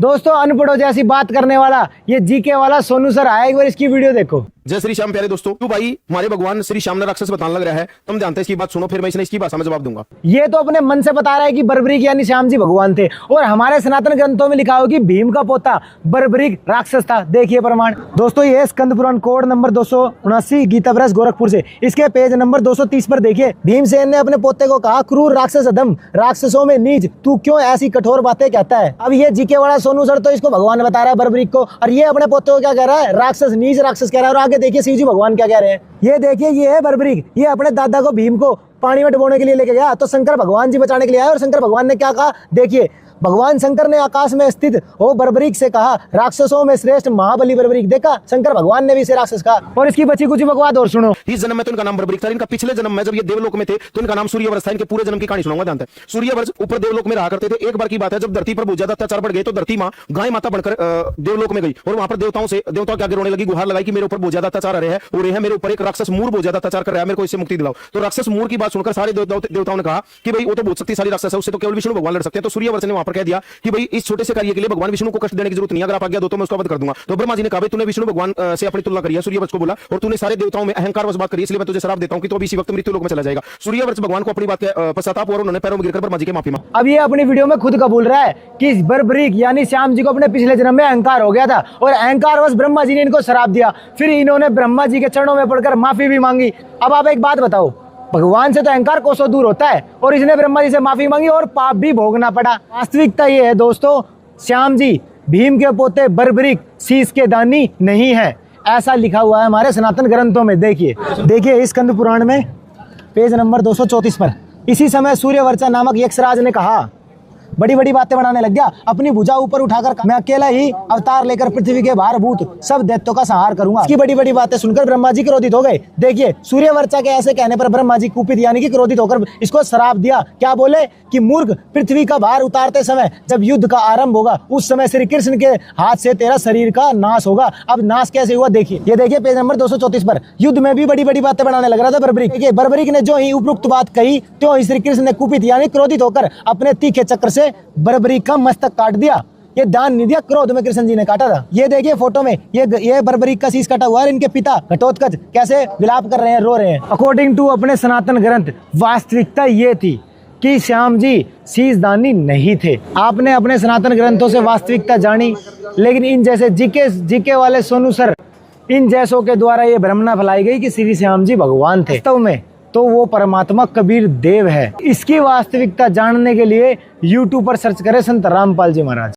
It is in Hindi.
दोस्तों अनपढ़ों जैसी बात करने वाला ये जीके वाला सोनू सर आया, एक बार इसकी वीडियो देखो। जय श्री श्याम प्यारे दोस्तों। तू भाई हमारे भगवान श्री श्याम ने राक्षस बताने लग रहा है, तुम जानते हैं इसकी बात सुनो, फिर मैं इसकी भाषा में जवाब दूंगा। ये तो अपने मन से बता रहा है कि बर्बरीक यानी श्याम जी भगवान थे, और हमारे सनातन ग्रंथों में लिखा हो कि भीम का पोता बर्बरीक राक्षस था। देखिए प्रमाण दोस्तों, ये Skanda Purana code number 279 Gita press Gorakhpur से, इसके पेज नंबर 230 पर देखिए। भीमसेन ने अपने पोते को कहा, क्रूर राक्षस अधम, राक्षसों में नीच, तू क्यों ऐसी कठोर बातें कहता है। अब ये जीके वाला सोनू सर तो इसको भगवान बता रहा है बर्बरीक को, और ये अपने पोते को क्या कह रहा है, राक्षस, नीच राक्षस कह रहा है। और आगे देखिए शिव जी भगवान क्या कह रहे हैं, ये देखिए ये है बर्बरीक, ये अपने दादा को भीम को पानी में डुबोने के लिए लेके गया, तो शंकर भगवान जी बचाने के लिए आए। और शंकर भगवान ने क्या कहा, देखिए भगवान शंकर ने आकाश में स्थित हो बर्बरीक से कहा, राक्षसों में श्रेष्ठ महाबली बर्बरीक। देखा, शंकर भगवान ने भी इसे राक्षस कहा। और इसकी बची कुछ बकवाद और सुनो। इस जन्म में तो इनका नाम बर्बरीक था, इनका पिछले जन्म में जब ये देवलोक में थे तो इनका नाम सूर्यवंश था। इनके पूरे जन्म की कहानी सुनाऊंगा। जानते हैं सूर्यवंश ऊपर देवलोक में रहा करते थे। एक बार की बात है, जब धरती पर बहुत ज्यादा अत्याचार बढ़ गए तो धरती माँ गाय माता बनकर देवलोक में गई, और वहां पर देवताओं के आगे रोने लगी, गुहार लगाई कि मेरे ऊपर बहुत ज्यादा अत्याचार आ रहे हैं, मेरे ऊपर एक राक्षस मूर बहुत ज्यादा अत्याचार कर रहा है, मेरे को इससे मुक्ति दिलाओ। तो राक्षस मूर की बात सुनकर सारे देवताओं ने कहा कि भाई वो तो बहुत शक्तिशाली राक्षस है, उससे तो केवल विष्णु भगवान लड़ सकते हैं। तो सूर्यवंश ने वहां पर कह दिया कि भाई इस छोटे से कार्य के लिए भगवान विष्णु को कष्ट देने की जरूरत नहीं है, अगर आप आज्ञा दो तो मैं उसका वध कर दूंगा। तो ब्रह्मा जी ने कहा, तूने विष्णु भगवान से अपनी तुलना करी है, सूर्यवंश को बोला, और तूने सारे देवताओं में अहंकारवश बात करी, इसलिए मैं तुझे श्राप देता हूं कि तू अभी इसी वक्त मृत्यु लोक में चला जाएगा। सूर्यवंश भगवान को अपनी बात के पश्चाताप और उन्होंने पैरों में गिरकर ब्रह्मा जी के माफी मांगी। अब ये अपनी वीडियो में खुद कबूल रहा है कि बर्बरीक यानी श्याम जी को अपने पिछले जन्म में अहंकार हो गया था, और अहंकारवश ब्रह्मा जी ने इनको श्राप दिया। फिर इन्होंने ब्रह्मा जी के चरणों में पड़कर माफी भी मांगी। अब आप एक बात बताओ, भगवान से तो अहंकार कोसों दूर होता है, और इसने ब्रह्मा जी से माफी मांगी और पाप भी भोगना पड़ा। वास्तविकता ये है दोस्तों, श्याम जी भीम के पोते बर्बरीक शीश के दानी नहीं है, ऐसा लिखा हुआ है हमारे सनातन ग्रंथों में। देखिए इस स्कंद पुराण में पेज नंबर 234 पर, इसी समय सूर्यवर्चा नामक यक्षराज ने कहा, बड़ी बड़ी बातें बनाने लग गया, अपनी भुजा ऊपर उठाकर मैं अकेला ही अवतार लेकर पृथ्वी के भारभूत सब दैत्यों का संहार करूंगा। इसकी बड़ी बड़ी बातें सुनकर ब्रह्मा जी क्रोधित हो गए। देखिए सूर्यवर्चा के ऐसे कहने पर ब्रह्मा जी कुपित यानी कि क्रोधित होकर इसको श्राप दिया। क्या बोले कि मूर्ख, पृथ्वी का भार उतारते समय जब युद्ध का आरंभ होगा उस समय श्री कृष्ण के हाथ से तेरा शरीर का नाश होगा। अब नाश कैसे हुआ देखिए, ये देखिए पेज नंबर 234 पर, युद्ध में भी बड़ी बड़ी बातें बनाने लग रहा था बर्बरीक। देखिए बर्बरीक ने जो ही उपरोक्त बात कही तो ही श्री कृष्ण ने कुपित यानी क्रोधित होकर अपने तीखे चक्र से बर्बरीक का मस्तक काट दिया। ये दान नहीं दिया, क्रोध में कृष्ण जी ने काटा था। ये देखिए फोटो में ये बर्बरीक का शीश कटा हुआ है। इनके पिता घटोत्कच कैसे विलाप कर रहे हैं, रो रहे हैं। अकॉर्डिंग टू अपने सनातन ग्रंथ वास्तविकता ये थी कि श्याम जी शीश दानी नहीं थे। आपने अपने सनातन ग्रंथों से वास्तविकता जानी, लेकिन इन जैसे जीके वाले सोनू सर, इन जैसों के द्वारा ये भ्रमना फैलाई गई कि श्री श्याम जी भगवान थे। वास्तव में तो वो परमात्मा कबीर देव है। इसकी वास्तविकता जानने के लिए यूट्यूब पर सर्च करें संत रामपाल जी महाराज।